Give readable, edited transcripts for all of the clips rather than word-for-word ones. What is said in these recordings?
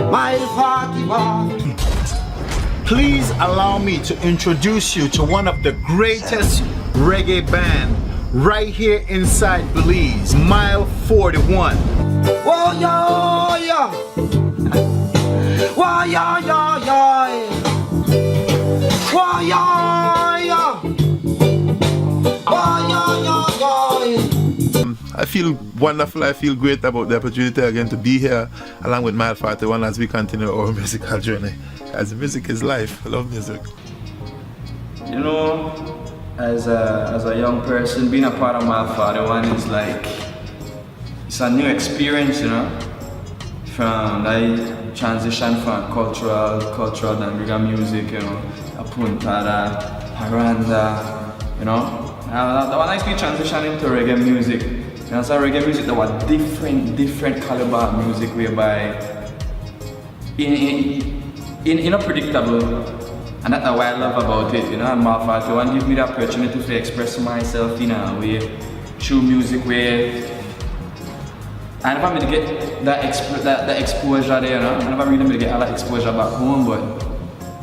Mile 41. Please allow me to introduce you to one of the greatest reggae band right here inside Belize, Mile 41. Whoa, yo, yo. Whoa, yo, yo, yo. Whoa, yo, yo. Whoa, yo, yo, yo. I feel wonderful, I feel great about the opportunity again to be here along with Mile 41 as we continue our musical journey. As music is life, I love music. You know, as a young person, being a part of Mile 41 is like, it's a new experience, you know. From like transition from cultural and reggae music, you know, a puntada, haranda, you know. That one actually transition into reggae music. You know, so reggae music, there was different caliber of music whereby in unpredictable, and that's what I love about it, you know. And Mile 41 gives me the opportunity to express myself in a way through music where I never really get that exposure there, you know. I never really get all that exposure back home, but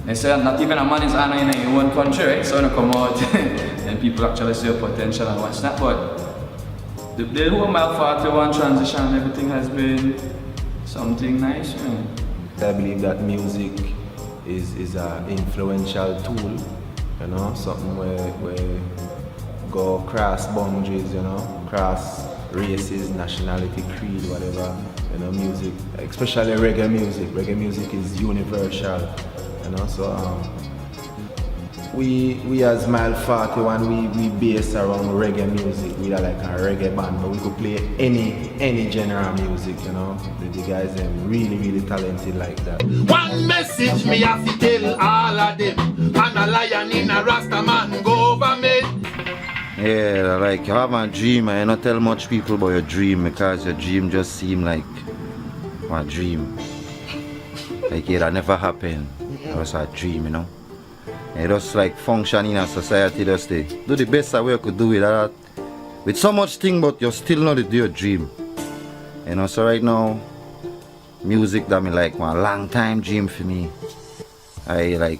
they say not even a man is honor in your own country, right? So when you come out and people actually see your potential and what's that, but the whole Mile 41 transition, everything has been something nice, you know. I believe that music is an influential tool, you know, something where go cross boundaries, you know, cross races, nationality, creed, whatever, you know, music, especially reggae music. Reggae music is universal, you know, so we as Mile 41, we base around reggae music. We are like a reggae band, but we could play any genre of music, you know. The guys are really talented like that. One message me have to tell all of them, and a lion in a Rasta man government. Yeah, like you have a dream and you not tell much people about your dream because your dream just seem like a dream. Like it'll never happen. It was a dream, you know. You just like function in a society, just do the best way you could do with that. With so much thing, but you still not do your dream. You know, so right now, music that me like one long time dream for me. I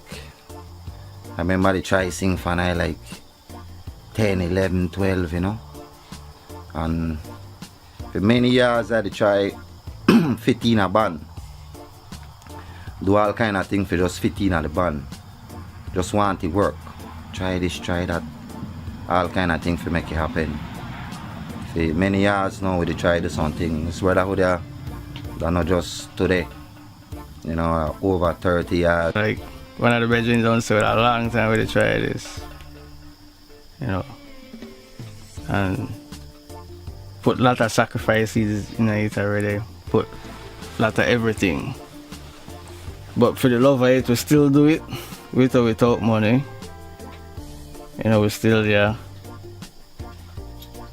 remember they try sing for I like 10, 11, 12, you know. And for many years I try fit in a band. Do all kind of things for just fit in at the band. Just want to work. Try this, try that. All kind of things to make it happen. For many years now we try do something. It's whether who they're not just today. You know, over 30 years. Like one of the brethren done so a long time we try this. You know. And put a lot of sacrifices in it already. Put a lot of everything. But for the love of it, we still do it. With or without money, you know, we're still there.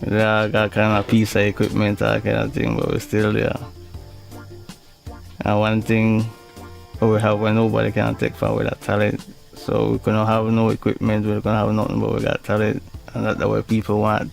We got kind of piece of equipment, that kind of thing, but we're still there. And one thing we have when nobody can take from with that talent. So we couldn't have no equipment, we couldn't have nothing, but we got talent, and that's what people want.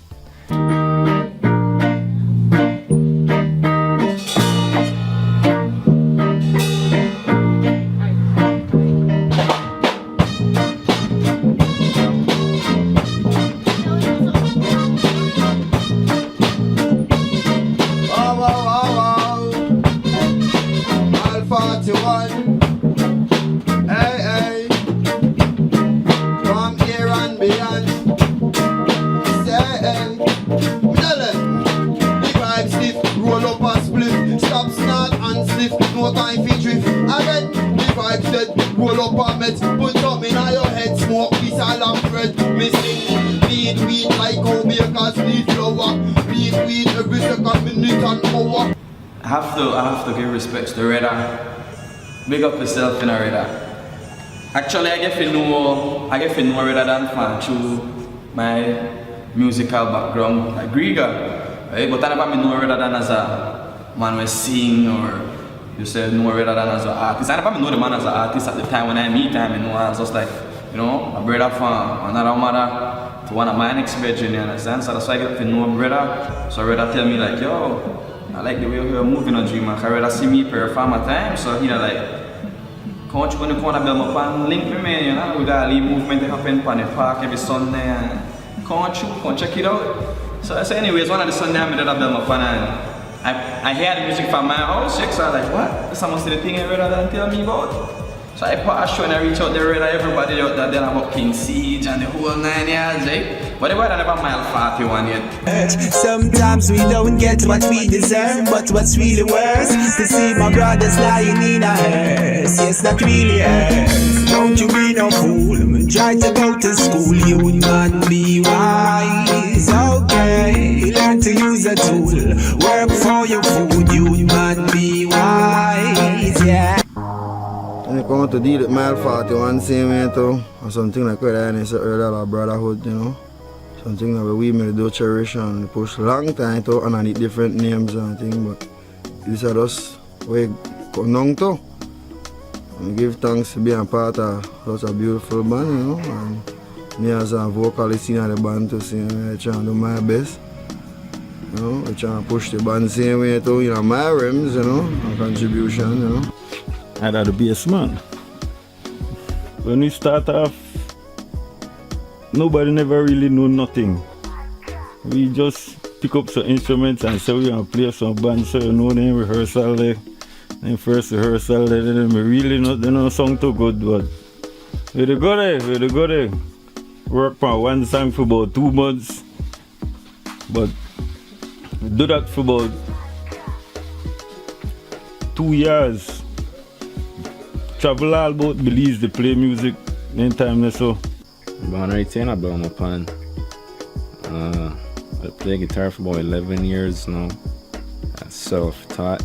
I have to give respects to Reda. Big up yourself in a Reda. Actually, I get to know Reda than fan through my musical background, like Griga. Right? But I never know Reda than as a man who sing or you say know Reda than as an artist. I never know the man as an artist at the time when I meet him. You know, I was just like, you know, a brother from another mother to one of my next brethren, you understand? So that's why I get to know Reda. So Reda tell me like, yo, I like the way we were moving on Dream, I rather see me perform at times, so you know like, coach when you come to Belmont Pan, link me man, you know, we got a lead movement to happen on the park every Sunday, and come check it out. So I say anyways, one of the Sunday I made at Belmont Pan, and I hear the music from my house, so I was like, what? This must be the thing I rather than tell me about. So I pass through and I reach out there to everybody out there, then about King Siege and the whole 9 years, eh? But the weather never mile 41 yet. Sometimes we don't get what we deserve, but what's really worse to see my brothers lying in a hearse. Yes, that really hurts. Don't you be no fool. Try to go to school, you man, be wise. Okay, learn to use a tool. Work for your food, you man, be wise. Yeah. When you come to deal with mile 41 same way too, or something like that, and it's earlier brotherhood, you know. Something that we may do cherish and push long time too, and I need different names and things, but these are us we come down to. And give thanks to being part of such a beautiful band, you know, and me as a vocalist in the band to sing, I try to do my best. You know, I try to push the band same way too, you know, my rims, you know, and contribution, you know. I had the bass man. When we start off, nobody never really knew nothing. We just pick up some instruments and say we gonna play some band, so you know then rehearsal there. Then first rehearsal there, then we really not they know song too good, but we go there. Work on one song for about 2 months. But we do that for about 2 years. Travel all about Belize to play music in time so. Born right here in Berne Velasquez. I play guitar for about 11 years now. I'm self-taught.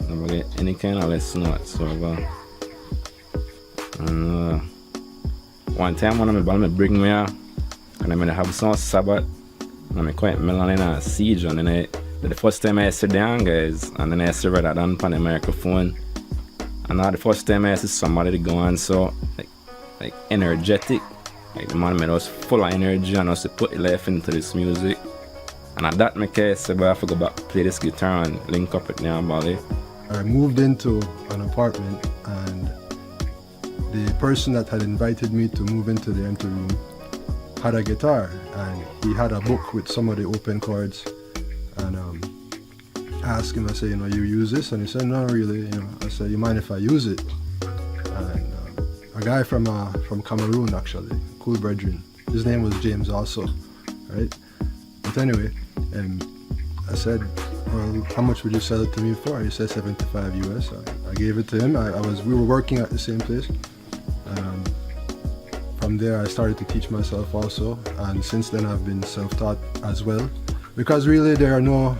Never get any kind of lesson whatsoever. And one time one of my band bring me out and I'm gonna have some Sabbath and I'm quite melon and Siege, and then the first time I sit down guys, and then I sit right down on the microphone. And now the first time I see somebody go on so like energetic, like the man made us full of energy and us to put life into this music. And at that make I said, I have to go back play this guitar and link up with Nyan Bali. I moved into an apartment and the person that had invited me to move into the empty room had a guitar, and he had a book with some of the open chords, and I asked him, I said, you know, you use this? And he said, no, really. You know, I said, you mind if I use it? And a guy from Cameroon, actually, cool brethren. His name was James also, right? But anyway, I said, well, how much would you sell it to me for? He said 75 US. I gave it to him. We were working at the same place. From there, I started to teach myself also, and since then I've been self-taught as well, because really there are no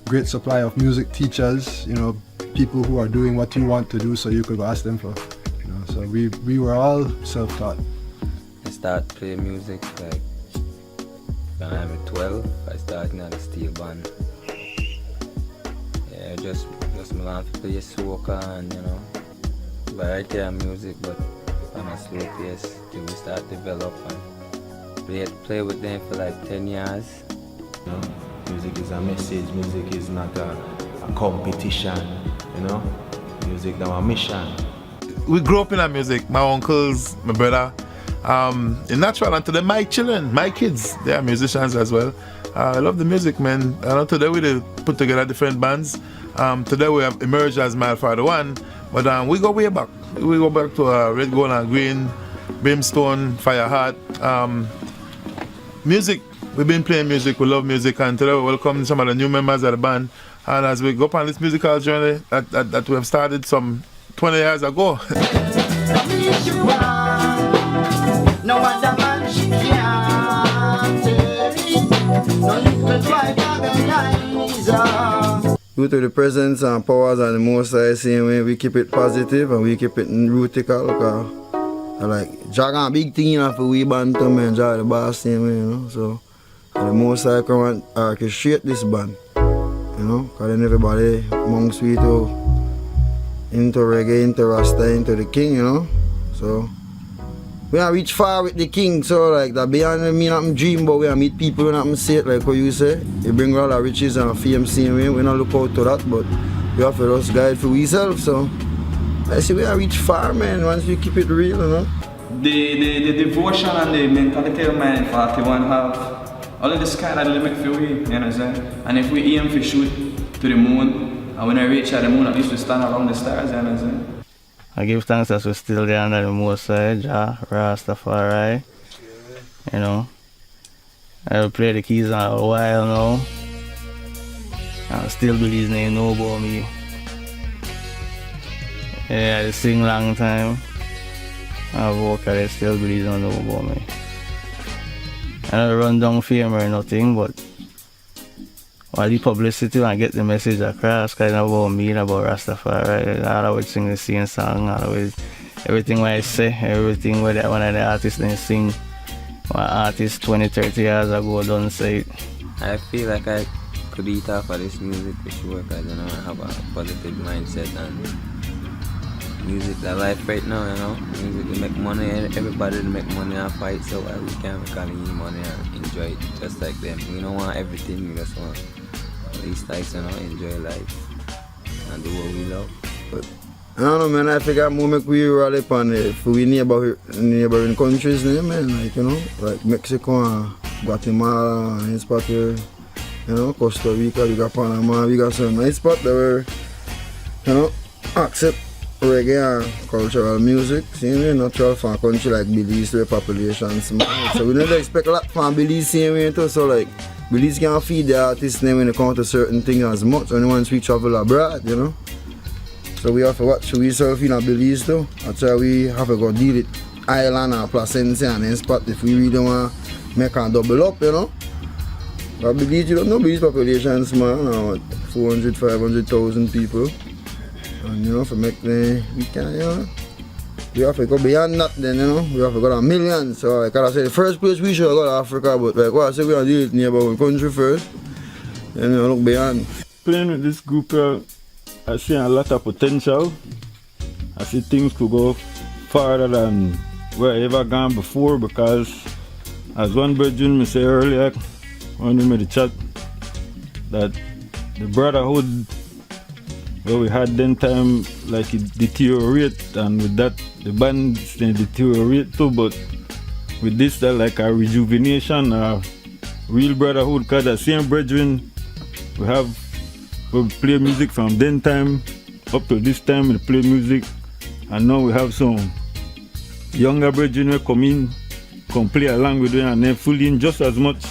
great supply of music teachers, you know, people who are doing what you want to do, so you could ask them for, you know. So we were all self-taught. I started playing music like when I was 12. I started in the steel band. Yeah, just learned to play soca and, you know, variety of music, but on a slow pace till we start develop and play with them for like 10 years. You know, music is a message, music is not a competition, you know. Music is our mission. We grew up in our music, my uncles, my brother. In natural, and today my children, my kids, they are musicians as well. I love the music, man. And today we put together different bands. Today we have emerged as Mile 41, but we go way back. We go back to Red, Gold and Green, Brimstone, Fireheart. Music, we've been playing music, we love music, and today we welcome some of the new members of the band. And as we go on this musical journey that we have started some 20 years ago. No other man she can't turn it. No little boy organizer. Due to the presence and powers and the Most High, same way we keep it positive and we keep it rootical. Like Jack and big thing for we band to me and Jack the boss same way, you know. So and the Most High come and orchestrate this band, you know, because then everybody amongst we into reggae, into Rasta, into the King, you know. So we are reach far with the king, so like that beyond me not dream, but we are meet people when I say it like what you say. You bring all the riches and fame same way. We not look out to that, but we have to just guide for ourselves. So I say we are reach far, man. Once we keep it real, you know. The devotion and the mentality of man 41 have all of the sky that limit for we, you understand? And if we aim for shoot to the moon, and when I reach at the moon, at least we stand around the stars, you understand? I give thanks that we're still there under the Most High, Jah, Rastafari. You know, I will play the keys on a while now. And still Billy's name know about me. Yeah, I sing long time. I vocal, I still Billy's don't know about me. I don't run down fame or nothing, but all the publicity and get the message across, because it's not about me, it's about Rastafari. I always sing the same song, everything what I say, everything what one of the artists they sing, one artist 20, 30 years ago don't say it. I feel like I could eat off of this music for sure, because you know, I have a positive mindset and music the life right now, you know. Music to make money, everybody to make money and fight, so we can make all the money and enjoy it just like them. We don't want everything, we just want these types, you know, enjoy life and do what we love. But I don't know, man, I figure more make we rally upon it for we neighboring countries, man, like, you know, like Mexico and Guatemala and spot here, you know, Costa Rica, we got Panama, we got some nice spot that were, you know, accept reggae and cultural music, see me, natural from a country like Belize where population small. So we never expect a lot from Belize same way too, so like Belize can't feed the artists name when it comes to certain things as much only once we travel abroad, you know. So we have to watch we ourselves in Belize too. That's why we have to go deal with Island and Placentia and then spot if we really want to make a double up, you know. But Belize, you don't know, Belize population is small now, 400, 500,000 people. And you know, for make the, we can, you know, we have to go beyond that then, you know, we have to go to millions. So like I said, the first place we should go to Africa, but like what I said, we are dealing with neighboring country first, and you know, look beyond. Playing with this group, I see a lot of potential. I see things could go farther than where I ever gone before, because as one brethren me say earlier, when we made the chat, that the brotherhood where we had then time like it deteriorate, and with that the band deteriorate too, but with this that like a rejuvenation, a real brotherhood, because the same brethren we play music from then time up to this time, we play music, and now we have some younger brethren who come play along with them, and they're feeling just as much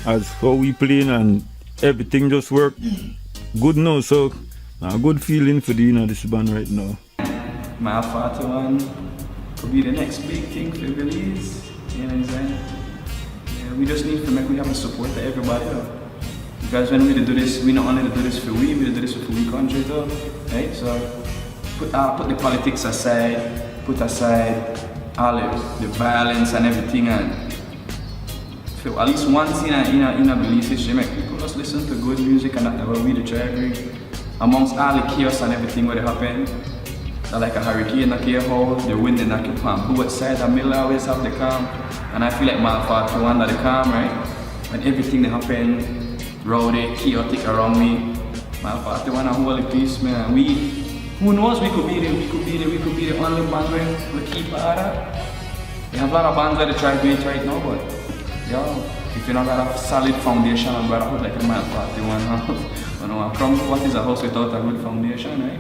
as how we playing, and everything just work good now. So a good feeling for the this band right now. My 41 could be the next big thing for Belize, you know what I'm saying? Yeah, we just need to make we have a support to everybody though. Because when we do this, we not only do this for we do this for we country too, right? So put the politics aside, put aside all the violence and everything, and for at least once in a Belize history, make people just listen to good music, and that's what we do try to agree. Amongst all the chaos and everything what happen, like a hurricane that care how the wind in the palm both sides, the middle always have the calm, and I feel like my 41 that the calm, right? When everything that happen, rowdy, chaotic around me, my 41 a holy peace, man. Who knows, we could be the only band where we keep order. We have a lot of bands where they try to do it right now, but yo, if you don't got a solid foundation and brotherhood like a man 41 house. You know, what is a house without a good foundation, right?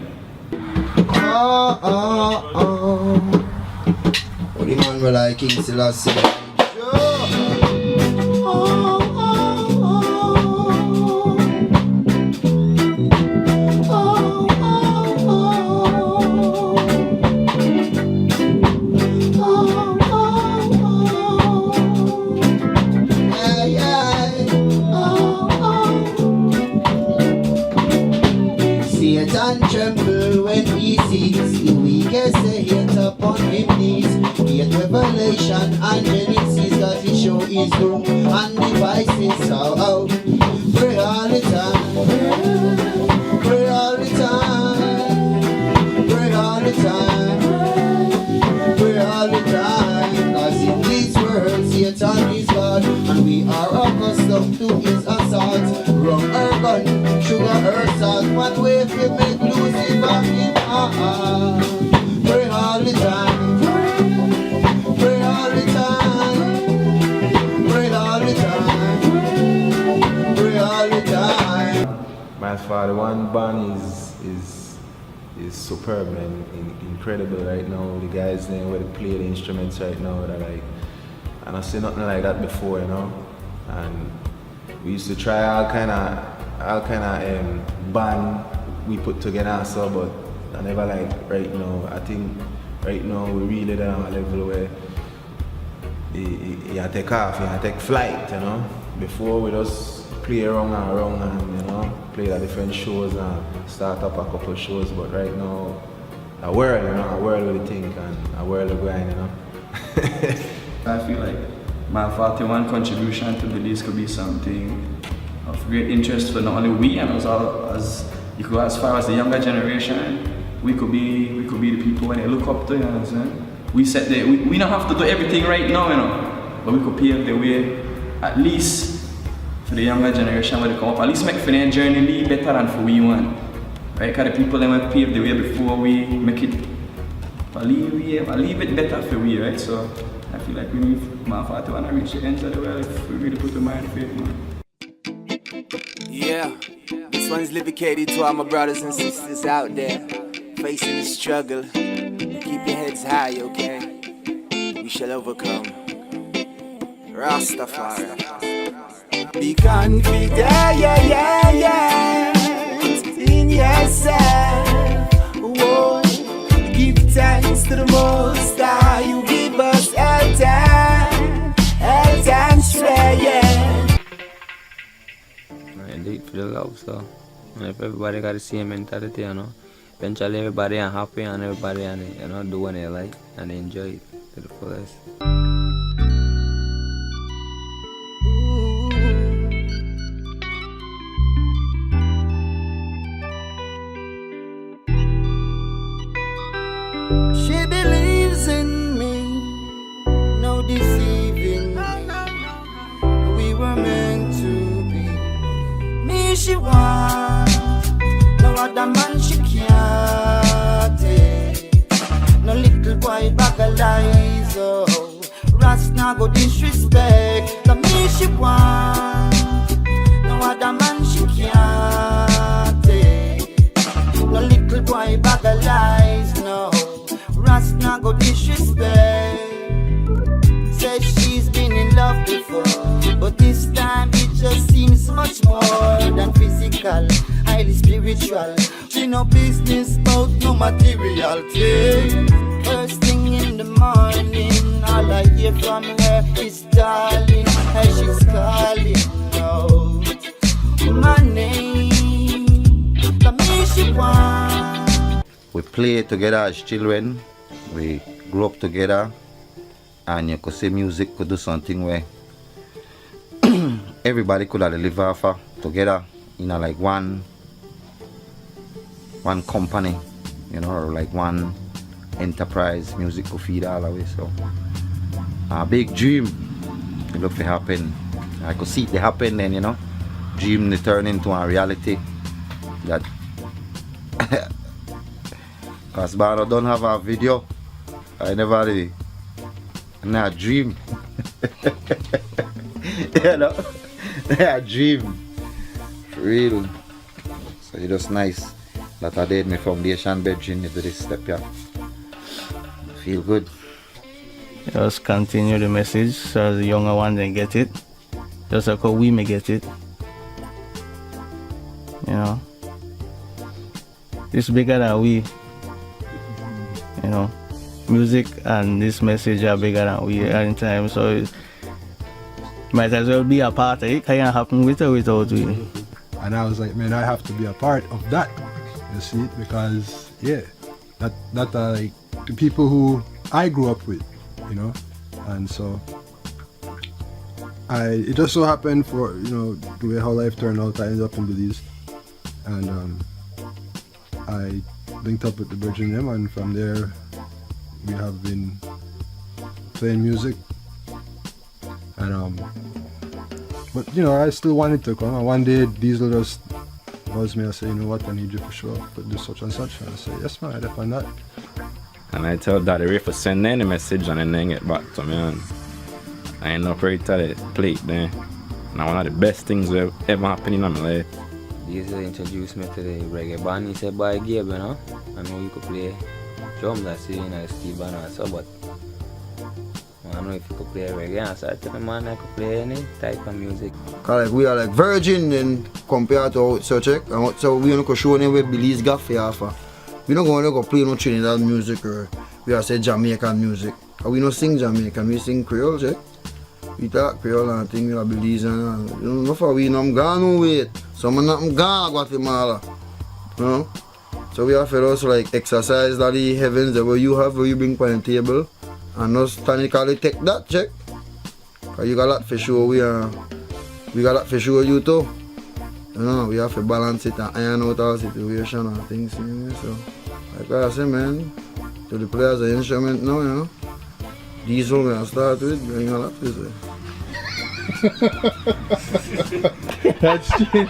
Oh, oh, oh. Oh, the man will like King Selassie. Satan tremble when he sees the weakest hate upon his knees. Yet revelation and Genesis that he show his doom and devices. So pray all the time, pray all the time, pray all the time, pray all the time. make Lucifer in heart. Pray all the time. Pray all the time. Pray all the time. Pray all the time. My father, one band is superb, man. Incredible right now. The guys there where they play the instruments right now, that like, and I see nothing like that before, you know. And we used to try all kind of band we put together, so, but I never like right now. I think right now we really there on a level where you take off, you take flight, you know. Before we just play around and you know, play at different shows and start up a couple of shows, but right now a world, you know, a world of the think and a world of grind, you know. I feel like my 41 contribution to the list could be something of great interest for not only we and as you go as far as the younger generation. We could be the people when they look up to, you know what I'm saying? We don't have to do everything right now, you know, but we could pave the way at least for the younger generation when they come up, at least make for their journey be better than for we want. Right? Because the people that went pave the way before we make it leave it better for we, right? So I feel like we need my father to reach the end of the world if we really put the mind faith, man. Yeah, this one is dedicated to all my brothers and sisters out there facing the struggle. Keep your heads high, okay? We shall overcome. Rastafari. Be confident, in yourself. Whoa. Give thanks to the Most High. You give us health and strength, yeah. I do it for the love, so if everybody got the same mentality, you know, eventually everybody are happy and everybody and you know do what they like and they enjoy it to the fullest. She believes in me, no deceiving me. We were meant to be. Me she wants, no other man she can't take. No little boy bag of lies, oh. Ras now go disrespect. The me she wants, no other man she can't take. No little boy bag of lies, no. Ras now go disrespect. Said she's been in love before, but this time it just seems much more than physical, highly spiritual. She no business about no material thing. First thing in the morning, all I hear from her is darling, as she's calling out my name. The me she want. We play together as children, we grew up together, and you could say music could do something where everybody could have live off together in a, like one company, you know, or like one enterprise. Music could feed all of it. So a big dream it look to happen. I could see it happen then, you know. Dream to turn into a reality. That because Berne don't have a video. I never really a dream. You know, a dream. For real. So it was nice that I did my foundation bedroom into this step here. Feel good. Just continue the message so the younger ones they get it. Just like how we may get it. You know. It's bigger than we. You know. Music and this message are bigger than we at the time, so it might as well be a part of it. Can't happen with or without we. And I was like, man, I have to be a part of that. You see, because yeah, that are like the people who I grew up with, you know, and so it just so happened for, you know, the way how life turned out, I ended up in Belize, and I linked up with the Virgin them, and from there we have been playing music, and but you know, I still wanted to come, and one day Diesel just calls me and say, you know what, I need you to show up, but do such and such. And I say, yes man, I depend on that. And I tell Daddy Ray for send any message and then get back to me, and I end up right at the plate there. Now one of the best things that ever happened in my life. He used to introduce me to the reggae band. He said, boy, Gabe, you know, I know you could play drums. I see, you know, Steve band and so, but I don't know if you could play reggae. And so I told him, man, I could play any type of music. Cause like we are like virgin then compared to so check. And so we don't show them where Billy's got for offer. We don't go play no Trinidad music or we are say Jamaican music. And we don't sing Jamaican, we sing Creole, check. We talk Creole and things with Belize and you know for we no gone no wait. Some not gone Guatemala. You know? So we have to also like exercise that the heavens that where you have where you bring on the table and not stanically take that check. Cause you got a lot for sure we got a lot for sure you too. You know, we have to balance it and iron out our situation and things, you know. So like I say man, to the players the instrument now, you know. These songs I start with, bring a lot to say. That's straight.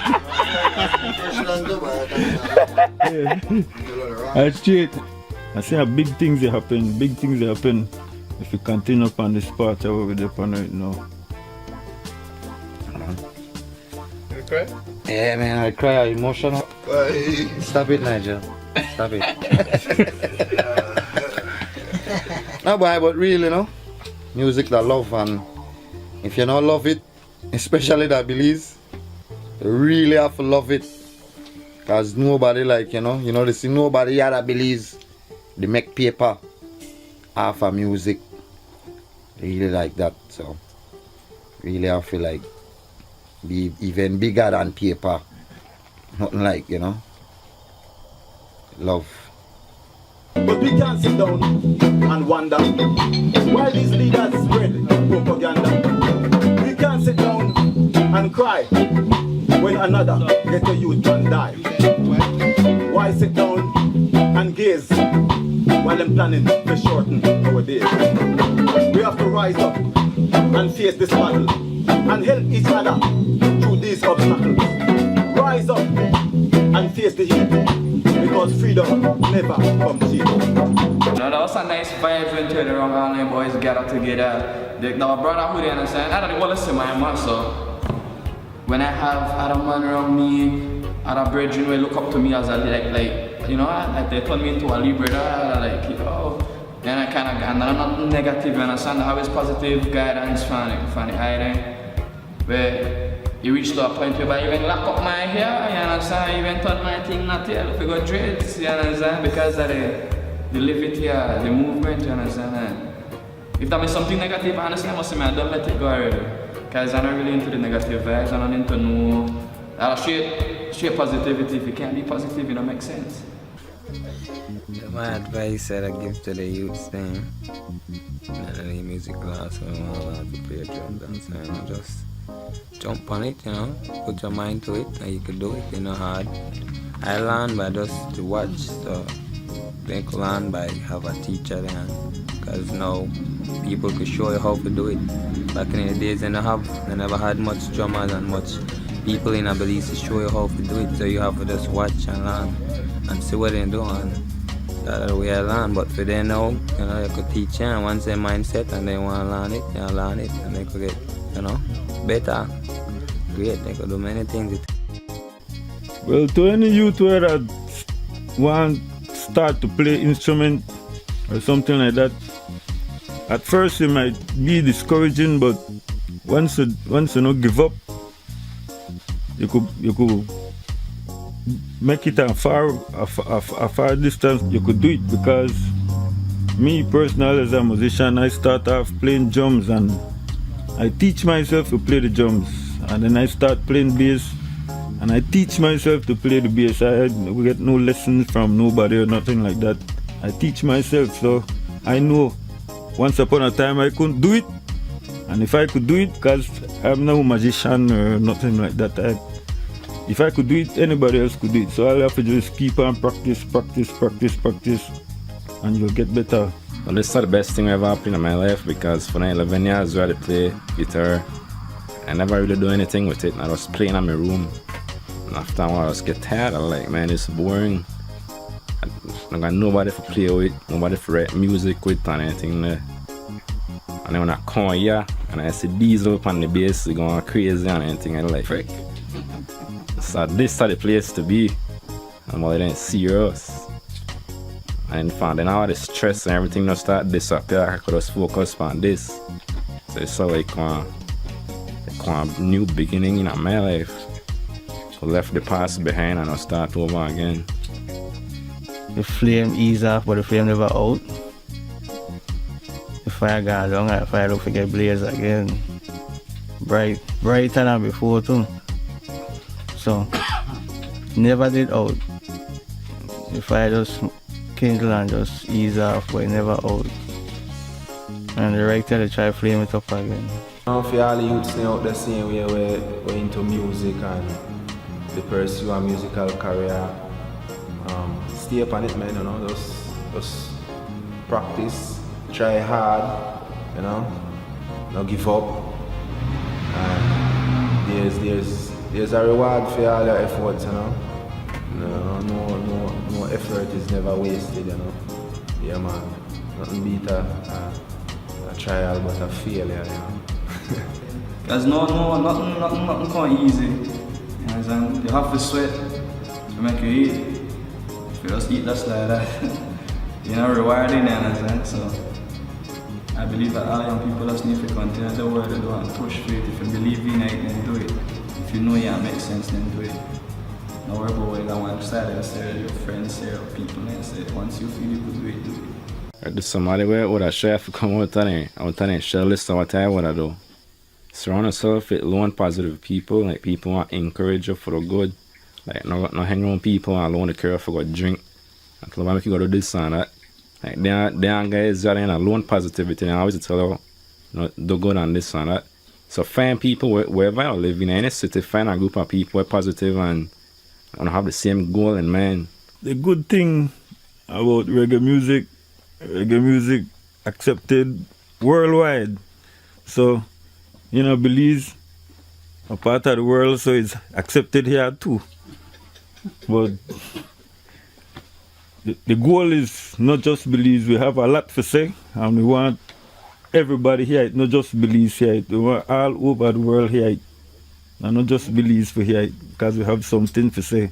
That's straight. I say big things that happen, if you continue upon this part of what we're upon right now. You cry? Yeah man, I cry, I'm emotional. Why? Stop it, Nigel. Stop it. No boy, but really, you know, music that love, and if you don't love it, especially that Belize, you really have to love it. Cause nobody like, you know, they see nobody here that Belize, they make paper half of music. They really like that, so really I feel like be even bigger than paper. Nothing like, you know, love. But we can't sit down and wonder why these leaders spread propaganda. We can't sit down and cry when another get a youth and die. Why sit down and gaze while them planning to shorten our days? We have to rise up and face this battle and help each other through these obstacles. Rise up and face the heat, because freedom never comes cheap. That was a nice vibe when the Wrong Island boys gathered together. They were brotherhood, you understand? I don't want to say my man, so when I have other man around me, other brethren will look up to me as a like you know, like they turn me into a lead brother, like, you know, then I kind of, and I'm not negative, you understand? I always positive guidance from the island, where you reach to a point where I even lock up my hair, you understand? I even turn my thing not here, if you go dreads, you understand? Because of the living here, the movement, you understand? And if that means something negative, honestly, I must say, I don't let it go already. Because I'm not really into the negative vibes, I'm not into no straight positivity. If you can't be positive, it don't make sense. My advice that I give to the youth thing, not any music class or all that to play drum dance, you know, just jump on it, you know, put your mind to it and you can do it, you know, hard. I learn by just to watch, so they could learn by have a teacher there, because now people could show you how to do it. Back in the days they never had much drummers and much people in Belize to show you how to do it, so you have to just watch and learn and see what they do, and that's the way I learn. But for them now, you know, you could teach them, and once their mindset and they want to learn it, they learn it and they could get, you know, better, great, they could do many things. Well, to any youth where that want start to play instrument or something like that, at first it might be discouraging, but once you not give up, you could make it a far distance. You could do it, because me personally as a musician, I start off playing drums and I teach myself to play the drums, and then I start playing bass and I teach myself to play the bass. I get no lessons from nobody or nothing like that. I teach myself, so I know once upon a time I couldn't do it, and if I could do it, because I'm no magician or nothing like that, if I could do it, anybody else could do it. So I'll have to just keep on practice, and you'll get better. Well, this is the best thing ever happened in my life, because for 11 years I play guitar. I never really do anything with it. I was playing in my room. And after a while, I just get tired. I'm like, man, it's boring. I got nobody to play with, nobody to write music with and anything there. And then when I come here and I see Diesel up on the bass going crazy and anything, I'm like, frick. So this is the place to be. I'm more than serious. And then all the stress and everything just start disappear. I could just focus on this. So it's like a new beginning in my life. I left the past behind and I start over again. The flame ease off, but the flame never out. The fire gone down, the fire don't forget blaze again. Brighter than before too. So, never did out. The fire just kindle and just ease off, but it never out. And the writer they try to flame it up again. Now for all the youths out the same way we're into music and they pursue a musical career. Stay up on it, man, you know, just practice, try hard, you know, not give up. And there's a reward for all your efforts, you know. No effort is never wasted, you know. Yeah, man, nothing beat a trial but a failure, you know. Cause nothing come easy. You know what I'm saying? You have to sweat to make you eat. If you just eat just like that, you're not rewarding, you know what I'm saying? So I believe that all young people just need to continue the work they do and push for it. If you believe in it, then do it. If you know it makes sense, then do it. Don't worry about what you want to start and say your friends say or people and say once you feel it, do it, do it. There's somebody where would I share to come out and share list of what I would do. Surround yourself with low and positive people, like people want to encourage you for the good. Like not hang around people and alone to care for go drink. And tell them make you go to this and that. Like they are guys that are in a low and positivity and I always tell you, you know, do good on this and that. So find people wherever you live in any city, find a group of people who are positive and have the same goal in mind. The good thing about reggae music accepted worldwide. So, you know, Belize, a part of the world, so it's accepted here too. But the goal is not just Belize, we have a lot to say, and we want everybody here, not just Belize here, we want all over the world here, and not just Belize for here, because we have something to say.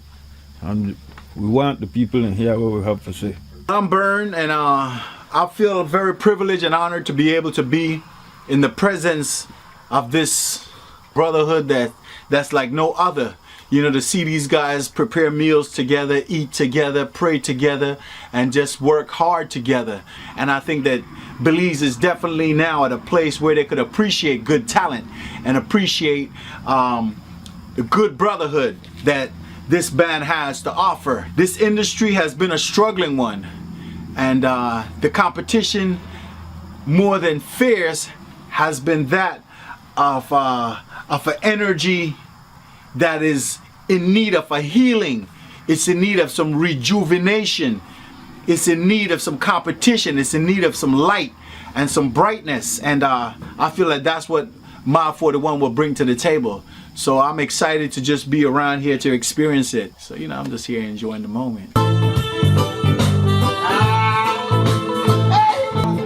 And we want the people in here what we have to say. I'm Berne, and I feel very privileged and honored to be able to be in the presence of this brotherhood that's like no other. You know, to see these guys prepare meals together, eat together, pray together, and just work hard together. And I think that Belize is definitely now at a place where they could appreciate good talent and appreciate the good brotherhood that this band has to offer. This industry has been a struggling one, and the competition, more than fierce, has been that of an energy that is in need of a healing. It's in need of some rejuvenation. It's in need of some competition. It's in need of some light and some brightness. And I feel like that's what Mile 41 will bring to the table. So I'm excited to just be around here to experience it. So, you know, I'm just here enjoying the moment.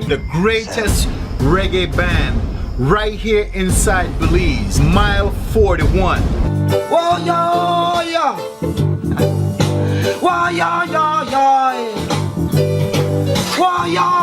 The greatest reggae band right here inside Belize, Mile 41. Whoa, yo, yo. Whoa, yo, yo, yo. Whoa, yo,